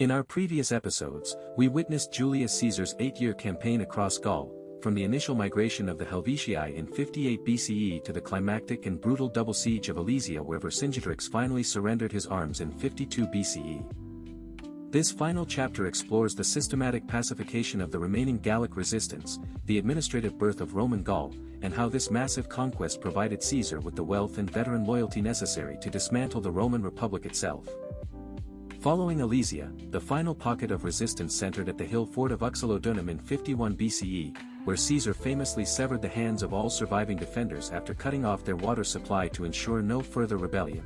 In our previous episodes, we witnessed Julius Caesar's 8-year campaign across Gaul, from the initial migration of the Helvetii in 58 BCE to the climactic and brutal double siege of Alesia where Vercingetorix finally surrendered his arms in 52 BCE. This final chapter explores the systematic pacification of the remaining Gallic resistance, the administrative birth of Roman Gaul, and how this massive conquest provided Caesar with the wealth and veteran loyalty necessary to dismantle the Roman Republic itself. Following Alesia, the final pocket of resistance centered at the hill fort of Uxellodunum in 51 BCE, where Caesar famously severed the hands of all surviving defenders after cutting off their water supply to ensure no further rebellion.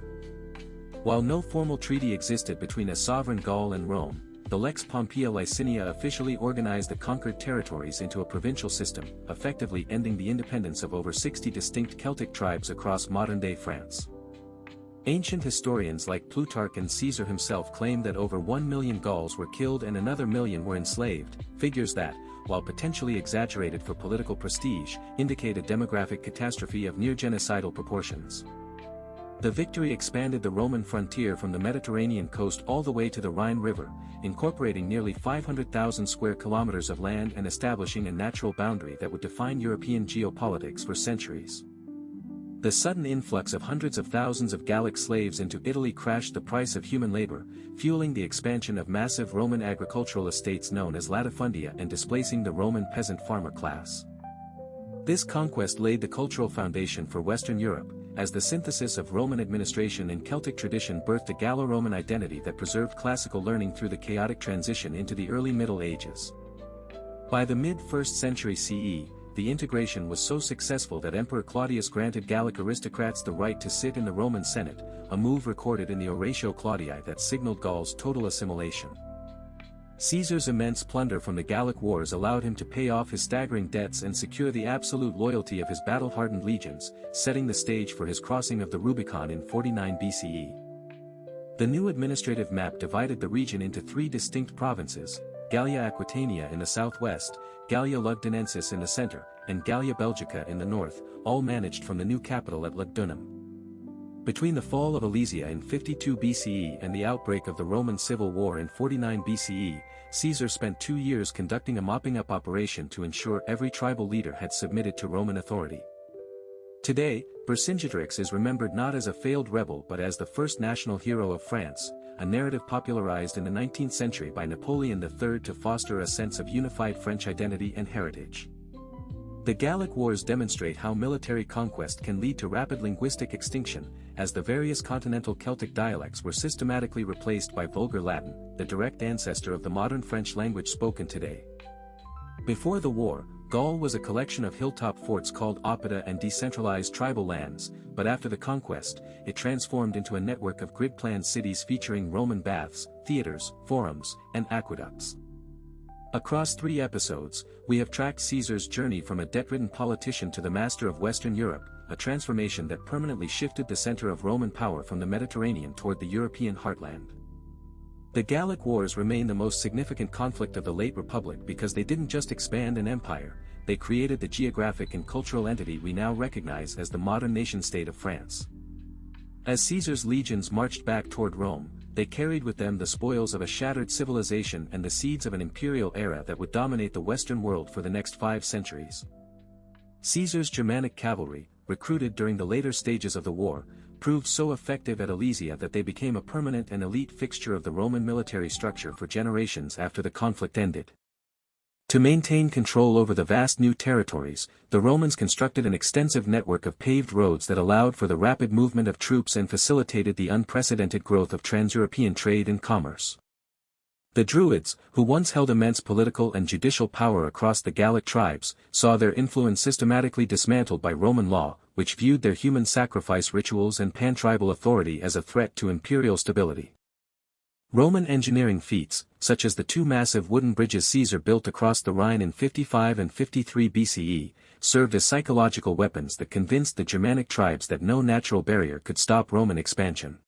While no formal treaty existed between a sovereign Gaul and Rome, the Lex Pompeia Licinia officially organized the conquered territories into a provincial system, effectively ending the independence of over 60 distinct Celtic tribes across modern-day France. Ancient historians like Plutarch and Caesar himself claim that over 1 million Gauls were killed and another million were enslaved, figures that, while potentially exaggerated for political prestige, indicate a demographic catastrophe of near-genocidal proportions. The victory expanded the Roman frontier from the Mediterranean coast all the way to the Rhine River, incorporating nearly 500,000 square kilometers of land and establishing a natural boundary that would define European geopolitics for centuries. The sudden influx of hundreds of thousands of Gallic slaves into Italy crashed the price of human labor, fueling the expansion of massive Roman agricultural estates known as latifundia and displacing the Roman peasant farmer class. This conquest laid the cultural foundation for Western Europe, as the synthesis of Roman administration and Celtic tradition birthed a Gallo-Roman identity that preserved classical learning through the chaotic transition into the early Middle Ages. By the mid-1st century CE, the integration was so successful that Emperor Claudius granted Gallic aristocrats the right to sit in the Roman Senate, a move recorded in the Oratio Claudii that signaled Gaul's total assimilation. Caesar's immense plunder from the Gallic Wars allowed him to pay off his staggering debts and secure the absolute loyalty of his battle-hardened legions, setting the stage for his crossing of the Rubicon in 49 BCE. The new administrative map divided the region into 3 distinct provinces: Gallia Aquitania in the southwest, Gallia Lugdunensis in the center, and Gallia Belgica in the north, all managed from the new capital at Lugdunum. Between the fall of Alesia in 52 BCE and the outbreak of the Roman Civil War in 49 BCE, Caesar spent 2 years conducting a mopping-up operation to ensure every tribal leader had submitted to Roman authority. Today, Vercingetorix is remembered not as a failed rebel but as the first national hero of France, a narrative popularized in the 19th century by Napoleon III to foster a sense of unified French identity and heritage. The Gallic Wars demonstrate how military conquest can lead to rapid linguistic extinction, as the various continental Celtic dialects were systematically replaced by Vulgar Latin, the direct ancestor of the modern French language spoken today. Before the war, Gaul was a collection of hilltop forts called oppida and decentralized tribal lands, but after the conquest, it transformed into a network of grid-planned cities featuring Roman baths, theaters, forums, and aqueducts. Across 3 episodes, we have tracked Caesar's journey from a debt-ridden politician to the master of Western Europe, a transformation that permanently shifted the center of Roman power from the Mediterranean toward the European heartland. The Gallic Wars remain the most significant conflict of the late Republic because they didn't just expand an empire, they created the geographic and cultural entity we now recognize as the modern nation-state of France. As Caesar's legions marched back toward Rome, they carried with them the spoils of a shattered civilization and the seeds of an imperial era that would dominate the Western world for the next 5 centuries. Caesar's Germanic cavalry, recruited during the later stages of the war, proved so effective at Alesia that they became a permanent and elite fixture of the Roman military structure for generations after the conflict ended. To maintain control over the vast new territories, the Romans constructed an extensive network of paved roads that allowed for the rapid movement of troops and facilitated the unprecedented growth of trans-European trade and commerce. The Druids, who once held immense political and judicial power across the Gallic tribes, saw their influence systematically dismantled by Roman law, which viewed their human sacrifice rituals and pan-tribal authority as a threat to imperial stability. Roman engineering feats, such as the 2 massive wooden bridges Caesar built across the Rhine in 55 and 53 BCE, served as psychological weapons that convinced the Germanic tribes that no natural barrier could stop Roman expansion.